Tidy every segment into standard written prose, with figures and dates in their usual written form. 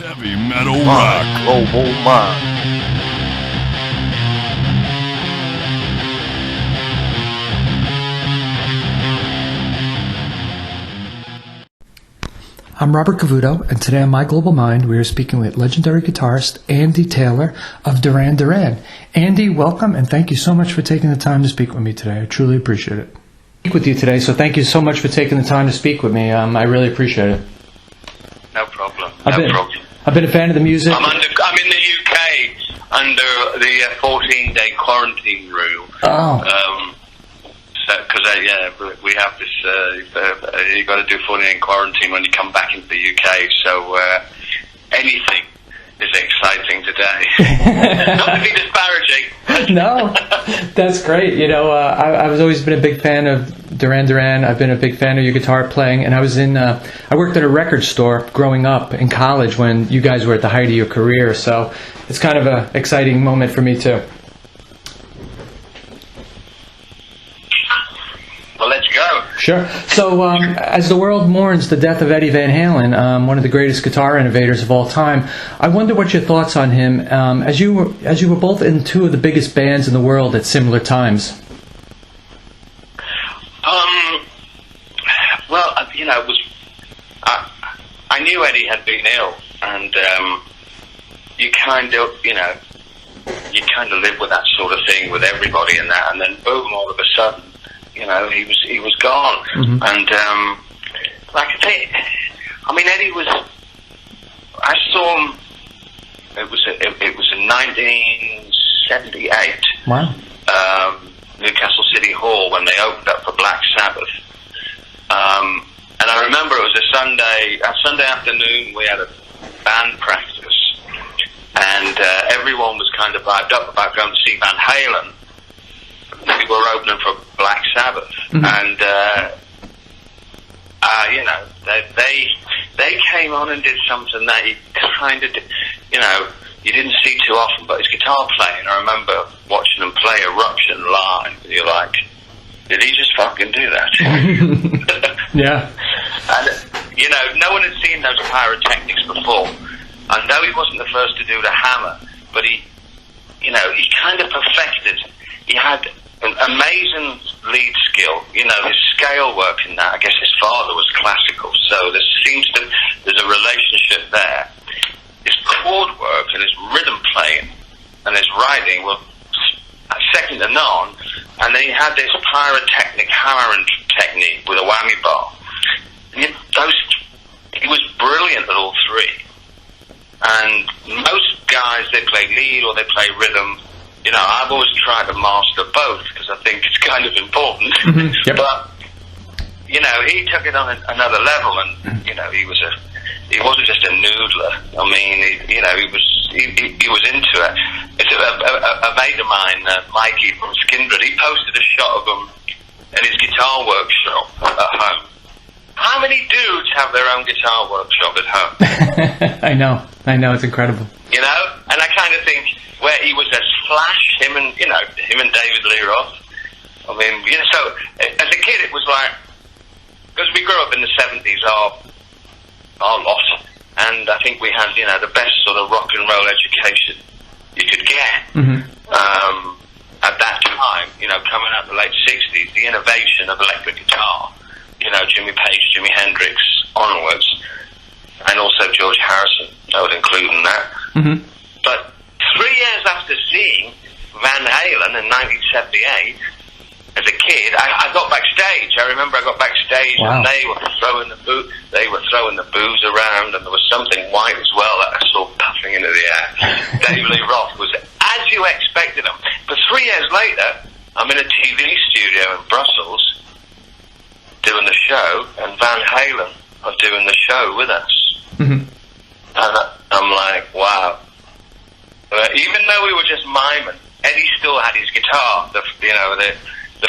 Heavy metal rock. Global mind. I'm Robert Cavuto, and today on My Global Mind, we are speaking with legendary guitarist Andy Taylor of Duran Duran. Andy, welcome, and thank you so much for taking the time to speak with me today. I truly appreciate it. Speak with you today, so thank you so much for taking the time to speak with me. I really appreciate it. No problem. I've been a fan of the music. I'm in the UK under the 14-day quarantine rule. Oh. Because we have this. You got to do 14-day quarantine when you come back into the UK. So anything is exciting today. Not to be disparaging. No, that's great. You know, I've always been a big fan of Duran Duran. I've been a big fan of your guitar playing, and I worked at a record store growing up in college when you guys were at the height of your career. So it's kind of an exciting moment for me too. Well, let's go. Sure. So, as the world mourns the death of Eddie Van Halen, one of the greatest guitar innovators of all time, I wonder what your thoughts on him, as you were both in two of the biggest bands in the world at similar times. Well, I knew Eddie had been ill, and you kind of live with that sort of thing with everybody and that, and then boom, all of a sudden, he was gone. Mm-hmm. And Eddie was. I saw him. It was in 1978. Wow. Newcastle City Hall when they opened up for Black Sabbath. And I remember it was a Sunday afternoon. We had a band practice, and everyone was kind of vibed up about going to see Van Halen. We were opening for Black Sabbath, mm-hmm. And they came on and did something that he kind of, you didn't see too often. But his guitar playing, I remember watching him play Eruption live. And you're like, did he just fucking do that? Yeah. And no one had seen those pyrotechnics before. I know he wasn't the first to do the hammer, but he kind of perfected. He had an amazing lead skill, his scale work in that. I guess his father was classical, so there's a relationship there. His chord work and his rhythm playing and his writing were second to none. And then he had this pyrotechnic hammering technique with a whammy bar. And he was brilliant at all three. And most guys, they play lead or they play rhythm. I've always tried to master both because I think it's kind of important. Mm-hmm. Yep. But he took it on another level, and he wasn't just a noodler. I mean, he was into it. It's a mate of mine, Mikey from Skindred. He posted a shot of him at his guitar workshop at home. How many dudes have their own guitar workshop at home? I know, it's incredible. And I kind of think where he was a flash, him and David Lee Roth. I mean, so as a kid it was like, because we grew up in the 70s, our lot, and I think we had, the best sort of rock and roll education you could get. Mm-hmm. At that time, coming out the late 60s, the innovation of electric guitar, Jimmy Page, Jimi Hendrix onwards, and also George Harrison, I would include in that. Mm-hmm. But 3 years after seeing Van Halen in 1978, as a kid, I got backstage. I remember I got backstage. Wow. And they were throwing the booze around, and there was something white as well that I saw puffing into the air. David Lee Roth was as you expected him. But 3 years later, I'm in a TV studio in Brussels doing the show, and Van Halen are doing the show with us. Mm-hmm. And I'm like, wow. Even though we were just miming, Eddie still had his guitar, the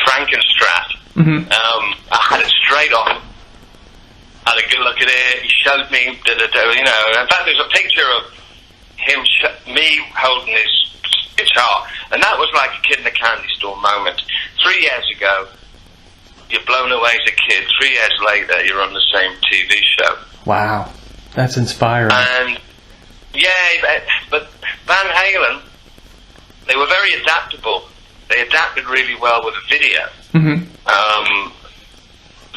Frankenstrat. Mm-me. I had it straight off. I had a good look at it. He showed me, In fact, there's a picture of him, me holding his guitar, and that was like a kid in a candy store moment. 3 years ago, you're blown away as a kid. 3 years later, you're on the same TV show. Wow, that's inspiring. And Yeah, but Van Halen, they were very adaptable. They adapted really well with a video. Mm-hmm.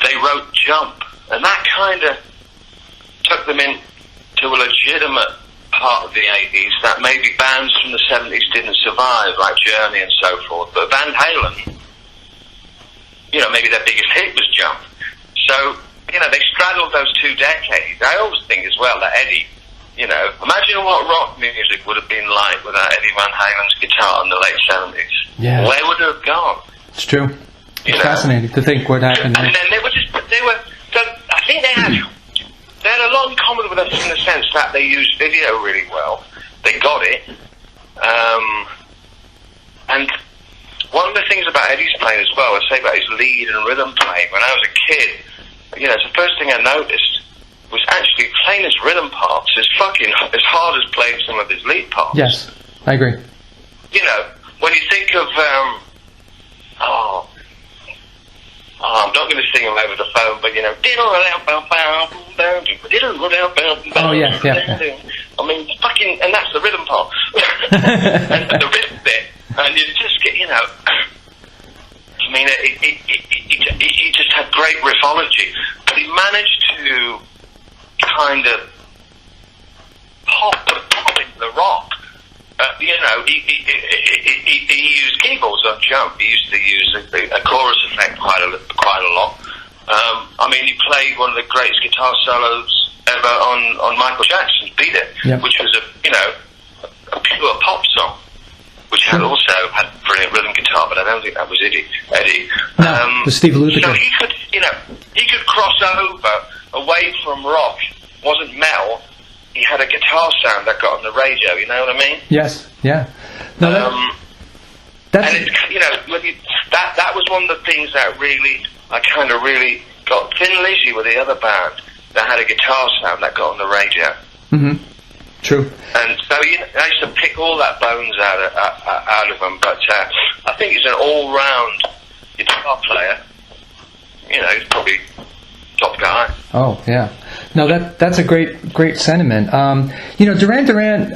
They wrote Jump, and that kind of took them into a legitimate part of the 80s that maybe bands from the 70s didn't survive, like Journey and so forth. But Van Halen, maybe their biggest hit was Jump. So, they straddled those 2 decades. I always think as well that Eddie, imagine what rock music would have been like without Eddie Van Halen's guitar in the late 70s. Yeah. Where would it have gone? It's true. It's fascinating to think what happened. And then I think they had a lot in common with us in the sense that they used video really well. They got it. And one of the things about Eddie's playing as well, I say about his lead and rhythm playing, when I was a kid, it's the first thing I noticed was actually playing his rhythm parts is fucking as hard as playing some of his lead parts. Yes, I agree. When you think of, I'm not going to sing them over the phone, but oh yeah. I mean, fucking, and that's the rhythm part, and the riff bit, and you just get, I mean, he just had great riffology, but he managed to kind of pop into the rock. He used keyboards on Jump. He used to use a chorus effect quite a lot. I mean, he played one of the greatest guitar solos ever on Michael Jackson's "Beat It," yep. which was a pure pop song, which also had brilliant rhythm guitar, but I don't think that was Eddie. No, it was Steve Lukather. So he could cross over away from rock. Wasn't metal. He had a guitar sound that got on the radio. You know what I mean? Yes. Yeah. No, that's and that was one of the things that I kind of really got Thin Lizzy with the other band that had a guitar sound that got on the radio. Mm-hmm. True. And so I used to pick all that bones out of them. But I think he's an all-round guitar player. He's probably top guy. Oh yeah. No, that's a great sentiment. Duran Duran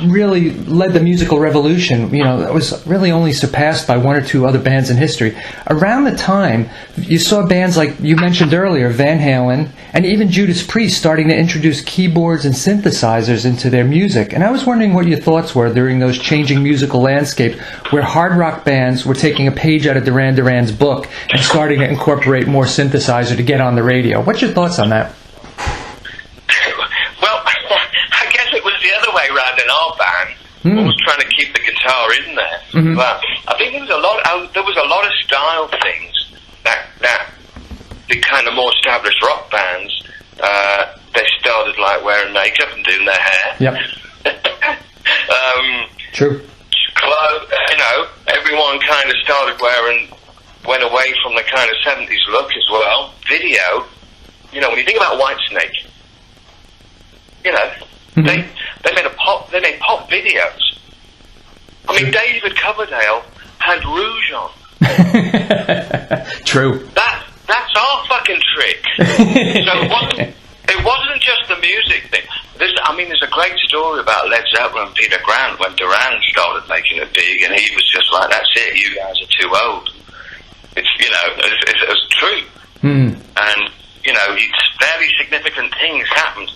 really led the musical revolution. It was really only surpassed by one or two other bands in history. Around the time, you saw bands like you mentioned earlier, Van Halen, and even Judas Priest starting to introduce keyboards and synthesizers into their music. And I was wondering what your thoughts were during those changing musical landscape where hard rock bands were taking a page out of Duran Duran's book and starting to incorporate more synthesizer to get on the radio. What's your thoughts on that? Around in our band, always trying to keep the guitar in there. Mm-hmm. But I think there was a lot of style things that the kind of more established rock bands they started like wearing makeup and doing their hair. Yep. True. Clothes, everyone kind of went away from the kind of 70s look as well. Video, when you think about Whitesnake, mm-hmm. They made pop videos. I mean, David Coverdale had rouge on. True. That's our fucking trick. So it wasn't just the music thing. There's a great story about Led Zeppelin and Peter Grant when Duran started making it big, and he was just like, "That's it, you guys are too old." It's true. Mm. And very significant things happened.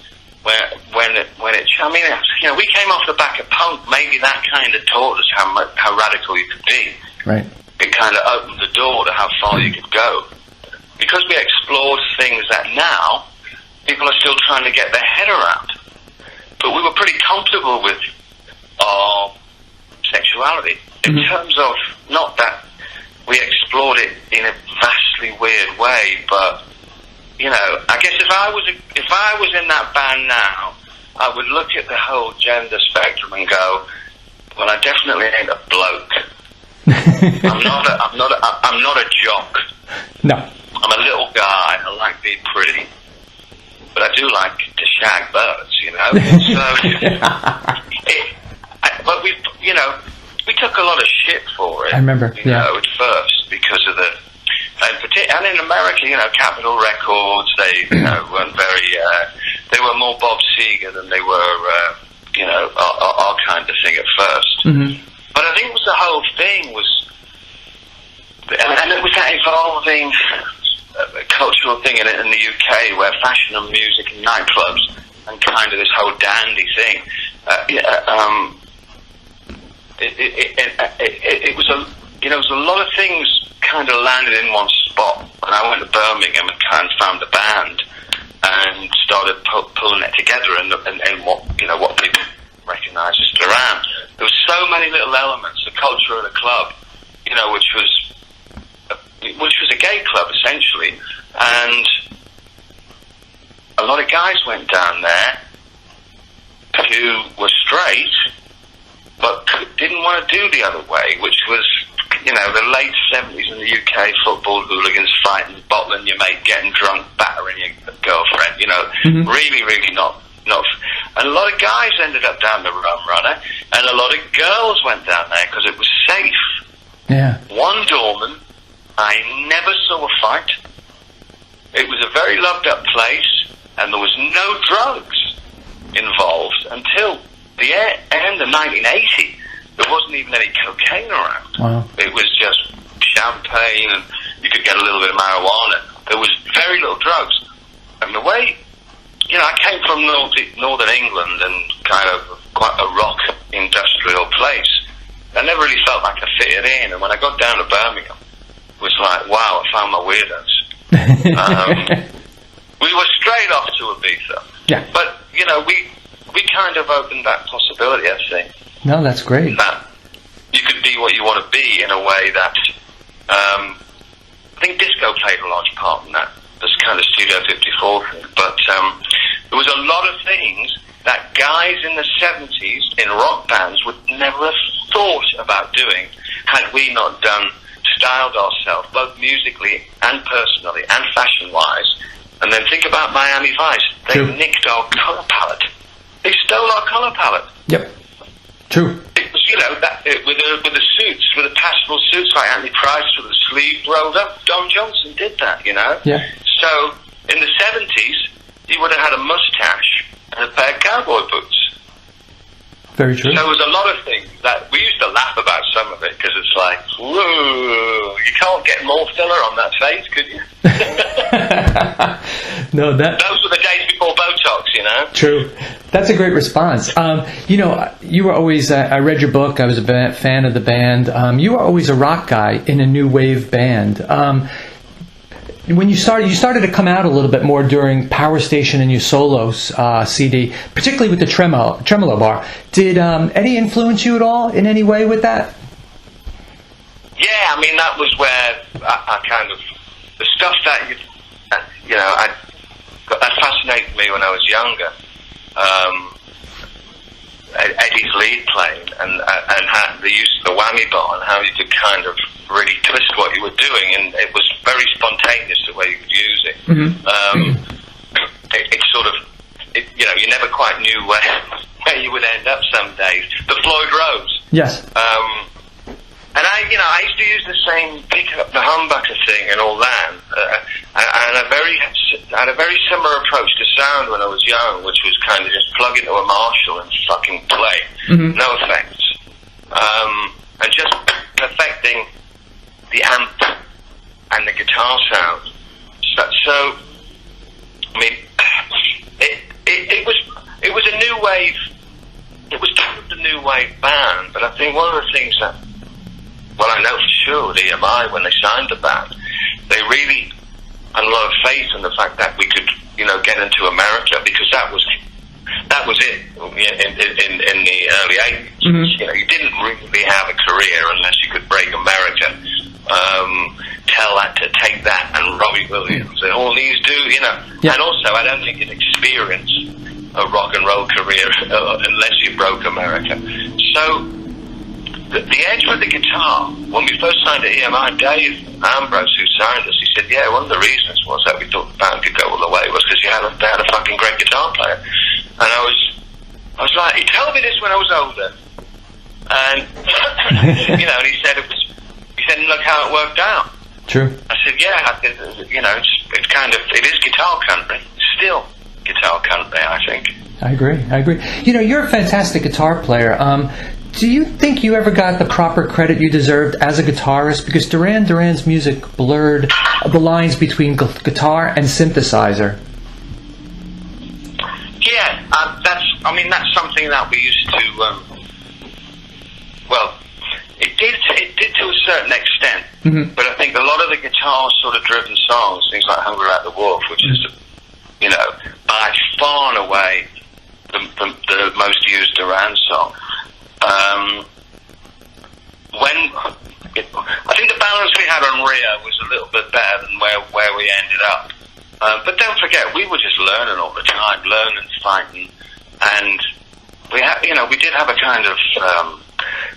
We came off the back of punk. Maybe that kind of taught us how radical you could be. Right. It kind of opened the door to how far you could go. Because we explored things that now people are still trying to get their head around. But we were pretty comfortable with our sexuality in terms of not that we explored it in a vastly weird way, but. I guess if I was in that band now, I would look at the whole gender spectrum and go, well, I definitely ain't a bloke. I'm not a jock. No. I'm a little guy. I like being pretty, but I do like to shag birds. But we took a lot of shit for it. I remember. At first because of the. And in America, Capitol Records, they weren't very they were more Bob Seger than they were, our kind of thing at first. Mm-hmm. But I think it was the whole thing was, and it was that evolving cultural thing in the UK where fashion and music and nightclubs and kind of this whole dandy thing. It was a lot of things kind of landed in one spot. And I went to Birmingham and kind of found a band and started pulling it together and what people recognise as Duran. There were so many little elements, the culture of the club, which was a gay club essentially, and a lot of guys went down there who were straight but didn't want to do the other way, which was the late 70s in the UK, football hooligans fighting, bottling your mate, getting drunk, battering your girlfriend, mm-hmm. really not. And a lot of guys ended up down the Rum Runner, and a lot of girls went down there because it was safe. Yeah. One doorman, I never saw a fight. It was a very loved up place, and there was no drugs involved until the end of 1980. There wasn't even any cocaine around. Wow. It was just champagne, and you could get a little bit of marijuana. There was very little drugs. And the way, I came from northern England and kind of quite a rock industrial place. I never really felt like I fitted in. And when I got down to Birmingham, it was like, wow, I found my weirdos. We were straight off to Ibiza. Yeah. But, we kind of opened that possibility, I think. No, that's great. That you could be what you want to be in a way that I think disco played a large part in that. This kind of Studio 54 thing. But there was a lot of things that guys in the 70s in rock bands would never have thought about doing had we not styled ourselves, both musically and personally and fashion-wise. And then think about Miami Vice. They nicked our colour palette. They stole our colour palette. Yep. True. It was, with the suits, with the pastoral suits like Anthony Price with the sleeves rolled up. Don Johnson did that, Yeah. So in the 70s, he would have had a mustache and a pair of cowboy boots. Very true. So there was a lot of things that we used to laugh about some of it because it's like, whoa, you can't get more filler on that face, could you? No, those were the days before Botox, True. That's a great response. You were always, I read your book, I was a fan of the band. You were always a rock guy in a new wave band. When you started to come out a little bit more during Power Station and your solo CD, particularly with the tremolo bar. Did Eddie influence you at all in any way with that? Yeah, that was where I kind of, the stuff that, that fascinated me when I was younger. Eddie's lead playing and how the use of the whammy bar and how you could kind of really twist what you were doing, and it was very spontaneous the way you could use it. Mm-hmm. It sort of, you never quite knew where you would end up some days. The Floyd Rose. Yes. And I used to use the same pickup, the humbucker thing and all that. And I had a very similar approach to sound when I was young, which was kind of just plug into a Marshall and fucking play. Mm-hmm. No effects. And just perfecting the amp and the guitar sound. So it was a new wave. It was kind of the new wave band, but I think one of the things that, well, I know for sure with EMI, when they signed the band, they really had a lot of faith in the fact that we could, get into America, because that was it in the early 80s. Mm-hmm. You didn't really have a career unless you could break America. Tell that to Take That and Robbie Williams and all these dudes, Yeah. And also, I don't think you'd experience a rock and roll career unless you broke America. So the edge with the guitar, when we first signed to EMI, Dave Ambrose, who signed us, he said, yeah, one of the reasons was that we thought the band could go all the way was because they had a fucking great guitar player. And I was like, he told me this when I was older. And, and he said, look how it worked out. True. I said, yeah, it's kind of, it is guitar country, still. guitar country, I think. I agree. You know, you're a fantastic guitar player. Do you think you ever got the proper credit you deserved as a guitarist? Because Duran Duran's music blurred the lines between guitar and synthesizer. Yeah, that's something that we used to. It did to a certain extent, but I think a lot of the guitar sort of driven songs, things like "Hungry Like the Wolf," which is, you know, by far and away the most used Duran song. I think the balance we had on Rio was a little bit better than where we ended up. But don't forget, we were just learning all the time, learning, fighting, and we did have a kind of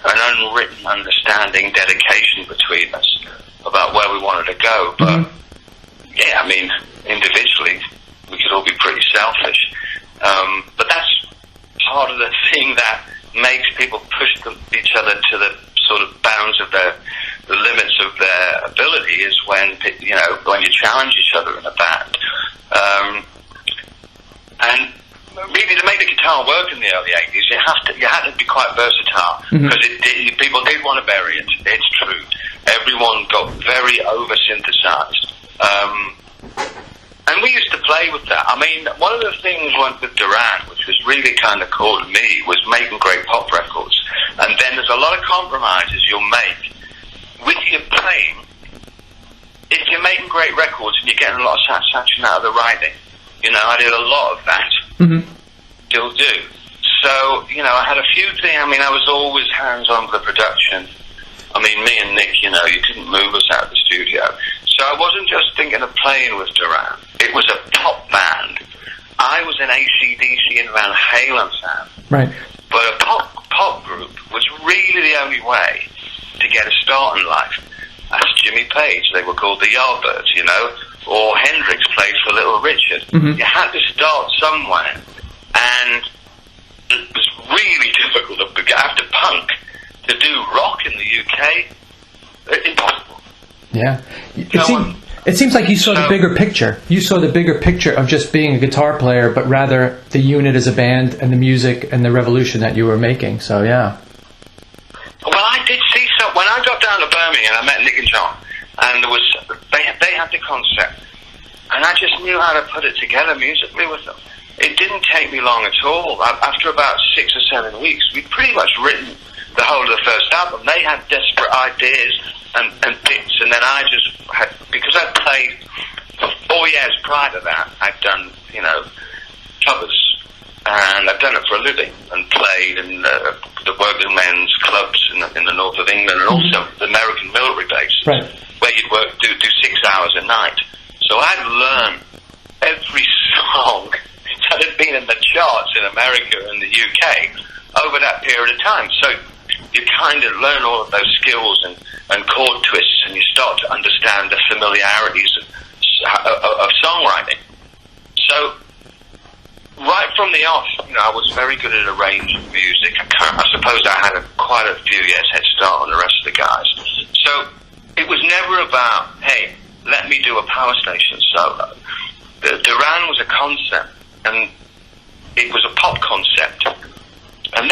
an unwritten understanding, dedication between us about where we wanted to go. But yeah, I mean, individually, we could all be pretty selfish. But that's part of the thing that makes people push each other to the sort of bounds of the limits of their ability is when you challenge each other in a band. And really, to make the guitar work in the early 80s, you had to be quite versatile, because people did want to bury it. It's true. Everyone got very over-synthesized. And we used to play with that. I mean, one of the things with Duran, which was really kind of cool to me, was making great pop records. And then there's a lot of compromises you'll make with your playing. If you're making great records and you're getting a lot of satisfaction out of the writing, you know, I did a lot of that. Still do. So, you know, I had a few things. I mean, I was always hands-on with the production. I mean, me and Nick, you know, you couldn't move us out of the studio. So I wasn't just thinking of playing with Duran. It was a pop band. I was an AC/DC and Van Halen fan. Right. But a pop group was really the only way to get a start in life. That's Jimmy Page. They were called the Yardbirds, you know, or Hendrix played for Little Richard. You had to start somewhere, and it was really difficult after punk to do rock in the UK. Impossible. Yeah. It seems like you saw the bigger picture. You saw the bigger picture of just being a guitar player, but rather the unit as a band and the music and the revolution that you were making. So, yeah. Well, I did see some. When I got down to Birmingham, I met Nick and John, and they had the concept, and I just knew how to put it together musically with them. It didn't take me long at all. After about 6 or 7 weeks, we'd pretty much written the whole of the first album. They had desperate ideas and bits, and then I just had, because I'd played for 4 years prior to that, I'd done, you know, covers, and I've done it for a living, and played in the working men's clubs in the north of England, and also the American military bases, where you'd do 6 hours a night. So I'd learned every song that had been in the charts in America and the UK over that period of time. So you kind of learn all of those skills and chord twists, and you start to understand the familiarities of songwriting. So right from the off, you know, I was very good at arranging music. I suppose I had quite a few years head start on the rest of the guys. So it was never about, hey, let me do a power station solo. Duran was a concept, and it was a pop concept. And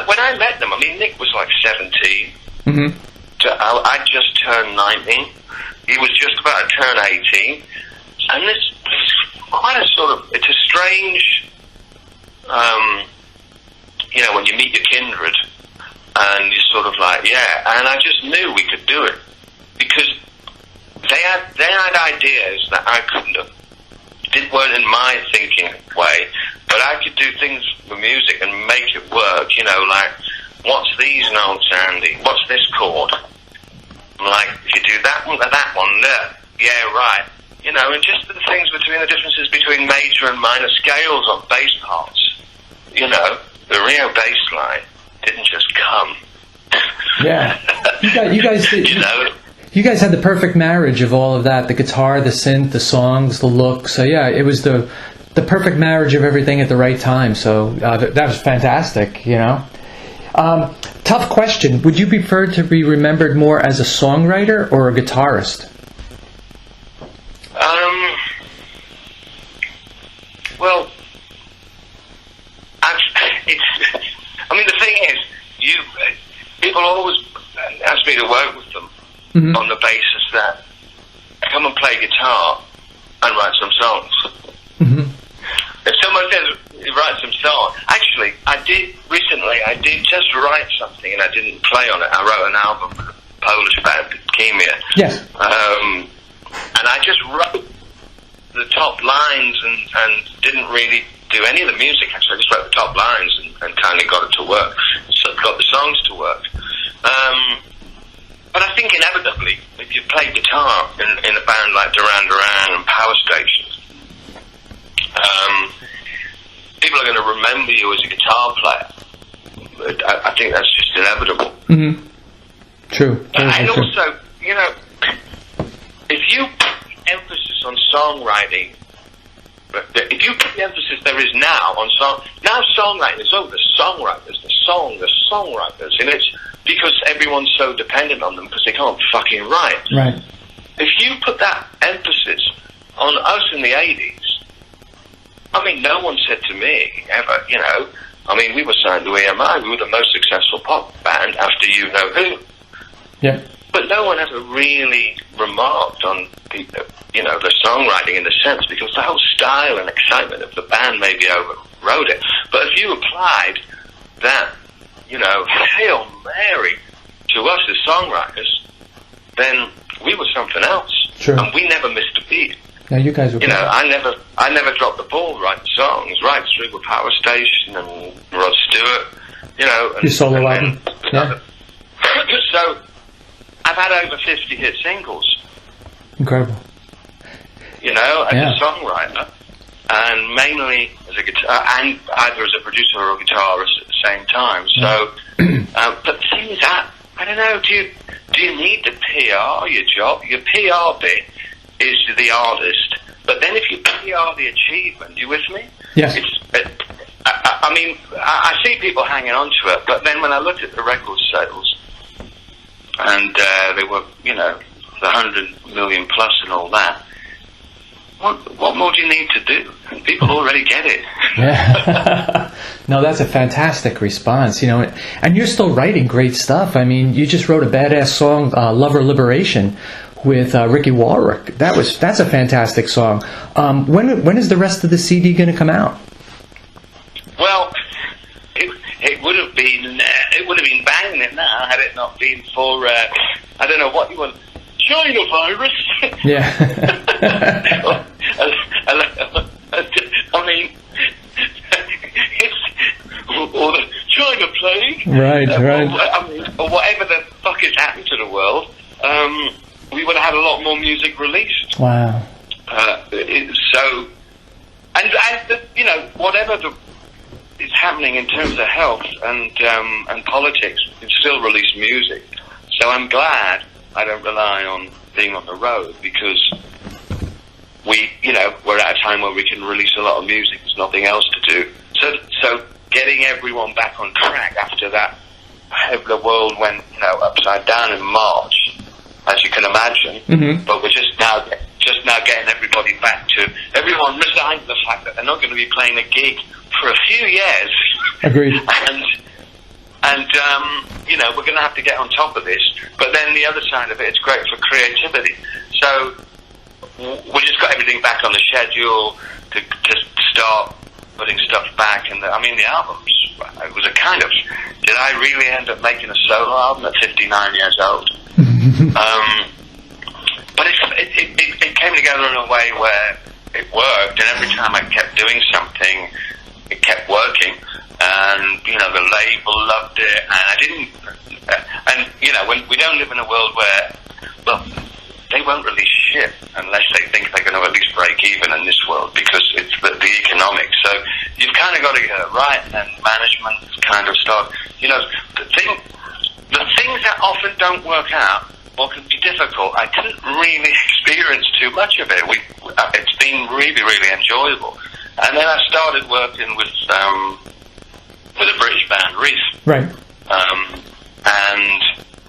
when I met them, I mean, Nick was like 17. I just turned 19. He was just about to turn 18. And it's quite a sort of, it's a strange, you know, when you meet your kindred, and you're sort of like, yeah, and I just knew we could do it. Because they had ideas that I couldn't have. Weren't in my thinking way, but I could do things with music and make it work, you know, like, what's these notes, Andy? What's this chord? I'm like, if you do that one there, yeah, right. You know, and just the things between the differences between major and minor scales on bass parts. You know, the Rio bass line didn't just come. Yeah. You guys did, you know? You guys had the perfect marriage of all of that, the guitar, the synth, the songs, the look. So yeah, it was the perfect marriage of everything at the right time. So that was fantastic, you know. Tough question. Would you prefer to be remembered more as a songwriter or a guitarist? Well, people always ask me to work with them on the basis that come and play guitar and write some songs. If someone says write some songs, actually, I did just write something and I didn't play on it. I wrote an album with a Polish band, Chemia. Yes. And I just wrote the top lines and didn't really do any of the music. Actually, I just wrote the top lines and kind of got it to work. So got the songs to work. But I think inevitably, if you play guitar in a band like Duran Duran and Power Station, people are going to remember you as a guitar player. I think that's just inevitable. True. And also, you know, if you put emphasis on songwriting, if you put the emphasis there is now on now songwriting is over the songwriters, the songwriters, and it's because everyone's so dependent on them because they can't fucking write. Right. If you put that emphasis on us in the 80s, I mean, no one said to me ever, you know, I mean, we were signed to EMI, we were the most successful pop band after You Know Who. Yeah. But no one ever really remarked on you know, the songwriting in the sense, because the whole style and excitement of the band maybe overrode it. But if you applied that, you know, Hail Mary to us as songwriters, then we were something else. Sure. And we never missed a beat. Yeah, you guys were. You know, I never dropped the ball writing songs, right through with Power Station and Rod Stewart, you know. And, your solo album. Yeah. So, I've had over 50 hit singles. Incredible. You know, as a songwriter, and mainly as a guitar, and either as a producer or a guitarist at the same time. So, but the thing is, I don't know. Do you need to PR your job? Your PR bit is the artist, but then if you PR the achievement, you with me? Yes. I mean, I see people hanging on to it, but then when I looked at the record sales, and they were, you know, the 100 million plus and all that. What more do you need to do? People already get it. Yeah. No, that's a fantastic response. You know, and you're still writing great stuff. I mean, you just wrote a badass song, "Lover Liberation," with Ricky Warwick. That's a fantastic song. When is the rest of the CD going to come out? Well, it would have been banging it now had it not been for I don't know what you want. China virus. Yeah. I mean, it's or the China plague. Right. I mean, or whatever the fuck has happened to the world. We would have had a lot more music released. Wow. So, and you know, whatever is happening in terms of health and politics, we can still release music. So I'm glad I don't rely on being on the road, because we're at a time where we can release a lot of music. There's nothing else to do. So getting everyone back on track after that, the world went, you know, upside down in March, as you can imagine. But we're just now getting everybody back to everyone resigned the fact that they're not going to be playing a gig for a few years. Agreed. And you know, we're going to have to get on top of this. But then the other side of it, it's great for creativity. So we just got everything back on the schedule to start putting stuff back. And I mean, the albums, it was a kind of, did I really end up making a solo album at 59 years old? But it came together in a way where it worked, and every time I kept doing something, it kept working. And, you know, the label loved it, and I didn't, and, you know, when we don't live in a world where, well, they won't release shit unless they think they're going to at least break even in this world, because it's the economics. So you've kind of got to get it right, and management kind of start, you know, the things that often don't work out or can be difficult, I didn't really experience too much of it. It's been really, really enjoyable. And then I started working with a British band, Reef. Right. And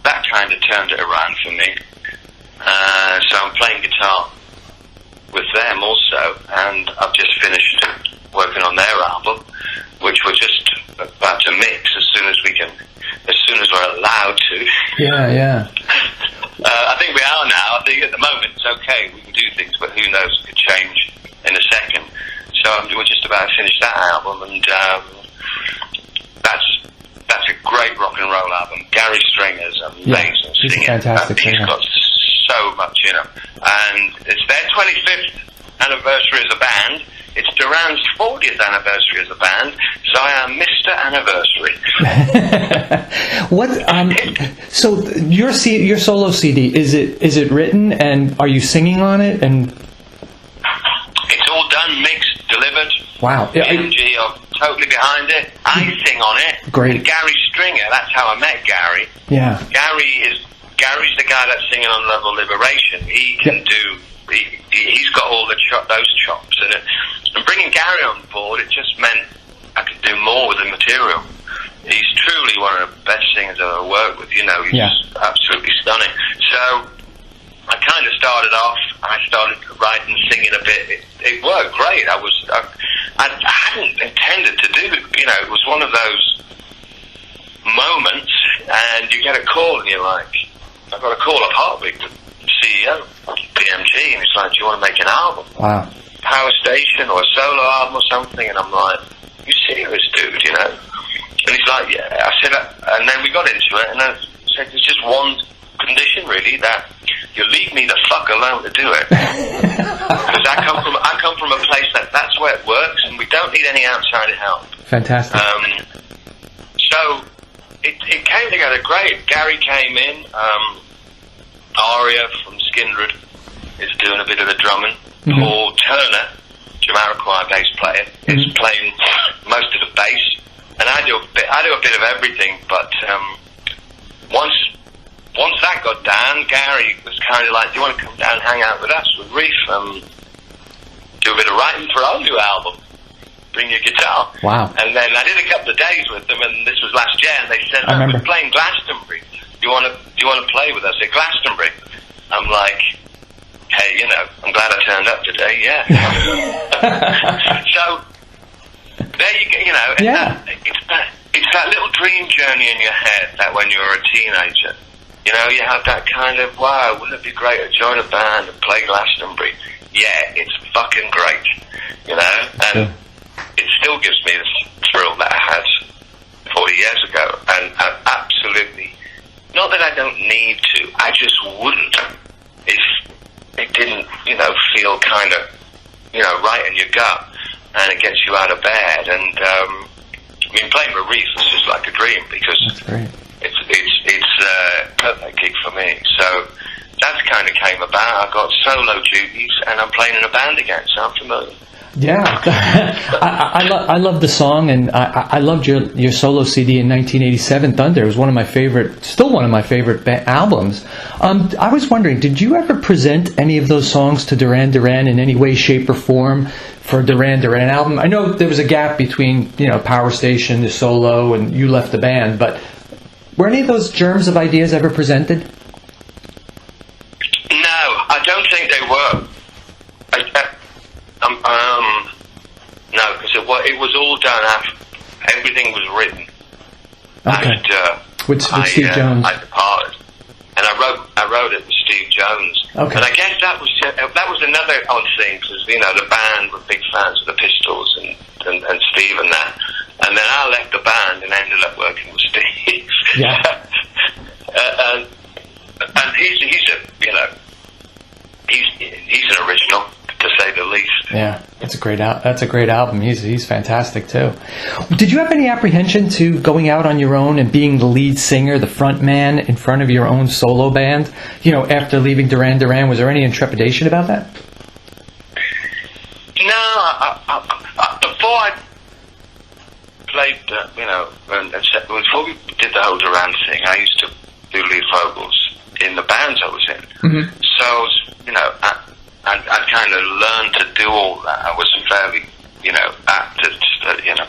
that kind of turned it around for me. So I'm playing guitar with them also, and I've just finished working on their album, which we're just about to mix as soon as we can as soon as we're allowed to. Yeah. I think we are now. I think at the moment it's okay. We can do things, but who knows? It could change in a second. So we're just about to finish that album, and that's a great rock and roll album. Gary Stringer's amazing he's singing. Fantastic He's singer. got so much in him, and it's their 25th anniversary as a band. It's Duran's 40th anniversary as a band, so I am Mr. Anniversary. What? So your solo CD, is it written, and are you singing on it? And it's all done, mixed, delivered. Wow. BMG are totally behind it. I sing on it. Great. And Gary Stringer, that's how I met Gary. Yeah. Gary's the guy that's singing on Love or Liberation. He can do. He's got all those chops, and bringing Gary on board, it just meant I could do more with the material. He's truly one of the best singers I've ever worked with. He's absolutely stunning. So I kind of started off. I started writing, singing a bit. It worked great. I hadn't intended to do it. It was one of those moments, and you get a call, and you're like, I got a call up Heartbeat, the CEO, BMG, and he's like, do you want to make an album? Wow. Power Station or a solo album or something? And I'm like, you serious, dude, And he's like, yeah. I said, and then we got into it, and I said, there's just one condition, really, that you leave me the fuck alone to do it. Because I come from a place that's where it works, and we don't need any outside help. Fantastic. So it came together great. Gary came in. Aria from Skindred is doing a bit of the drumming. Mm-hmm. Paul Turner, Jamiroquai bass player, is playing most of the bass, and I do a bit of everything. But once that got down, Gary was kind of like, "Do you want to come down and hang out with us with Reef? Do a bit of writing for our new album? Bring your guitar." Wow. And then I did a couple of days with them, and this was last year, and they said, "We're playing Glastonbury. Do you want to play with us at Glastonbury?" I'm like, "Hey, I'm glad I turned up today." Yeah. So there you go. It's that little dream journey in your head that when you're a teenager, you have that kind of, wow, wouldn't it be great to join a band and play Glastonbury? Yeah, it's fucking great, and it still gives me the thrill that I had 40 years ago, and absolutely. Not that I don't need to, I just wouldn't if it didn't, feel kind of, right in your gut, and it gets you out of bed. And playing with Reef was just like a dream, because it's a perfect gig for me. So that's kind of came about. I got solo duties, and I'm playing in a band again, so I'm familiar. Yeah, I love the song, and I loved your solo CD in 1987, Thunder. It was still one of my favorite albums. I was wondering, did you ever present any of those songs to Duran Duran in any way, shape, or form for a Duran Duran album? I know there was a gap between Power Station, the solo, and you left the band, but were any of those germs of ideas ever presented? No, I don't think they were. No, because it was all done after everything was written. Okay. After with Steve Jones. I departed, and I wrote it with Steve Jones. Okay. And I guess that was another odd thing, because the band were big fans of the Pistols and Steve and that, and then I left the band and ended up working with Steve. Yeah. And he's an original, to say the least. Yeah, that's a great album. He's fantastic too. Did you have any apprehension to going out on your own and being the lead singer, the front man in front of your own solo band? After leaving Duran Duran, was there any intrepidation about that? No, before I played, before we did the whole Duran thing, I used to do lead vocals in the bands I was in. Mm-hmm. So, I'd kind of learned to do all that. I was fairly, apt at,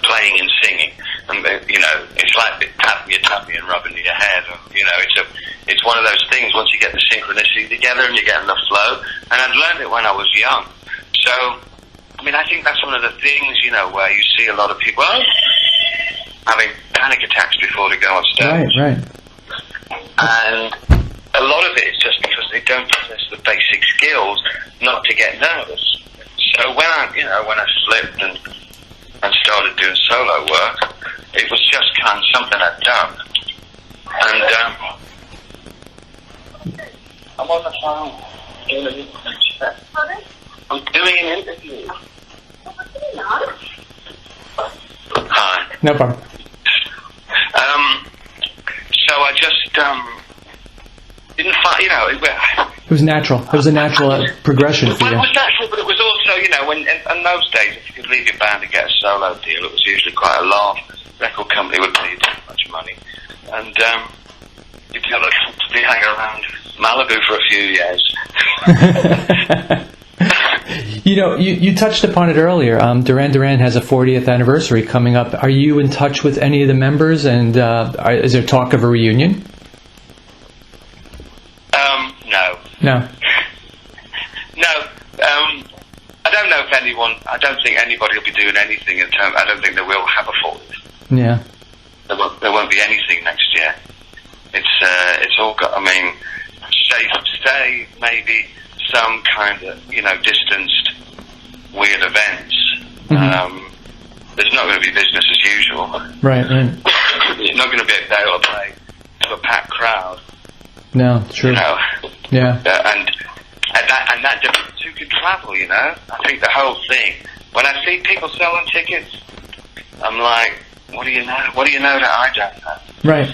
playing and singing. And, it's like you tap me and rubbing your head. And, it's one of those things, once you get the synchronicity together and you get enough flow. And I'd learned it when I was young. So, I think that's one of the things, where you see a lot of people having panic attacks before they go on stage. Right. And a lot of it is just because they don't possess the basic skills not to get nervous. So when I slipped and started doing solo work, it was just kind of something I'd done. And I'm on the phone doing an interview. I'm doing an interview. Hi. No problem. So I just didn't find, It was natural. It was a natural progression for Well, you. it was natural, but it was also, when in those days, if you could leave your band to get a solo deal, it was usually quite a laugh. Record company would pay you too much money, and you'd be able to comfortably hang around Malibu for a few years. You touched upon it earlier. Duran Duran has a 40th anniversary coming up. Are you in touch with any of the members, and is there talk of a reunion? No. I don't know if I don't think anybody will be doing anything I don't think they will have a 40th. Yeah. There won't be anything next year. It's all got, safe to say, maybe some kind of, distanced, weird events. Mm-hmm. There's not going to be business as usual. Right. You're not going to be able to play to a packed crowd. No, true. Yeah. And that difference, who can travel, I think the whole thing, when I see people selling tickets, I'm like, what do you know? What do you know that I don't know? Right.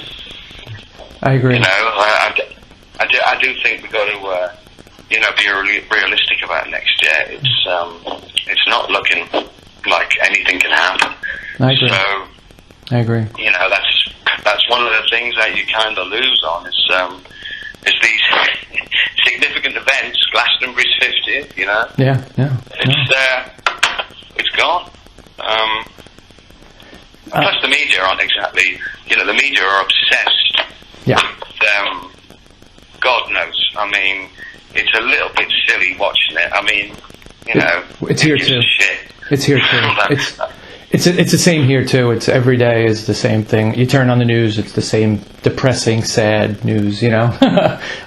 I agree. I do think we've got to, be realistic about next year. It's not looking like anything can happen. I agree. So, I agree. That's one of the things that you kind of lose on is these significant events. Glastonbury's 50th, Yeah. It's gone. Plus the media aren't exactly, the media are obsessed. Yeah. God knows. It's a little bit silly watching it. It's here too. It's here too. It's the same here too. It's every day is the same thing. You turn on the news, it's the same depressing, sad news.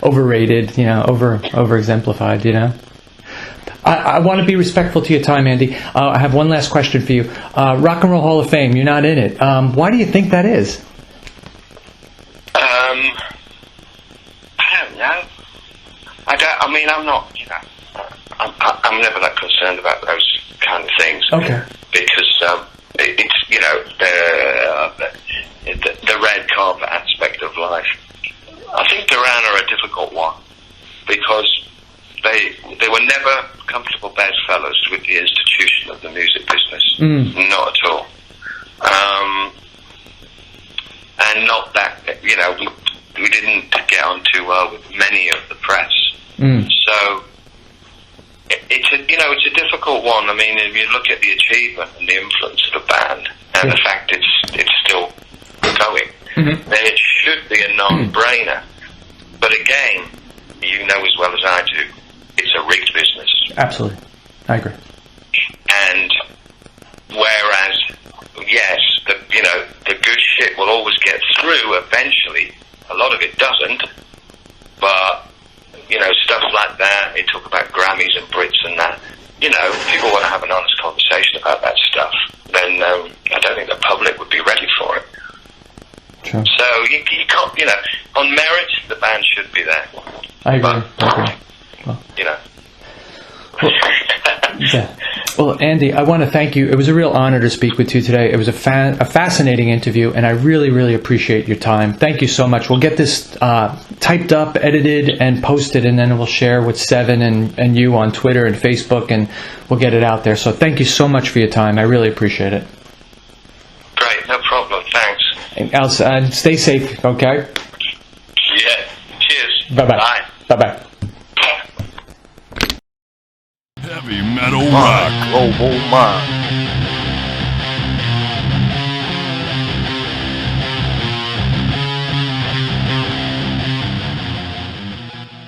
Overrated. Over exemplified. I want to be respectful to your time, Andy. I have one last question for you. Rock and Roll Hall of Fame. You're not in it. Why do you think that is? I don't know. I'm not. I'm never that concerned about those kind of things. Okay. Because it's the red carpet aspect of life. I think Duran are a difficult one because they were never comfortable bedfellows with the institution of the music business. Not at all. And not that we didn't get on too well with many of the press. So it's a difficult one. If you look at the achievement and the influence of the band and the fact it's still going, then it should be a non-brainer. But again, you know as well as I do, it's a rigged business. Absolutely, I agree. And whereas, yes, the good shit will always get through eventually. A lot of it doesn't, but stuff like that. They talk about Grammys and Brits and that. People want to have an honest conversation about that stuff. Then I don't think the public would be ready for it. True. So you can't, on merit, the band should be there. I agree. But, Well, Andy, I want to thank you. It was a real honor to speak with you today. It was a fascinating interview, and I really, really appreciate your time. Thank you so much. We'll get this typed up, edited, and posted, and then we'll share with Seven and you on Twitter and Facebook, and we'll get it out there. So thank you so much for your time. I really appreciate it. Great, no problem. Thanks. And stay safe, okay? Yeah. Cheers. Bye-bye. Bye. Bye-bye. Heavy metal rock. Global mind.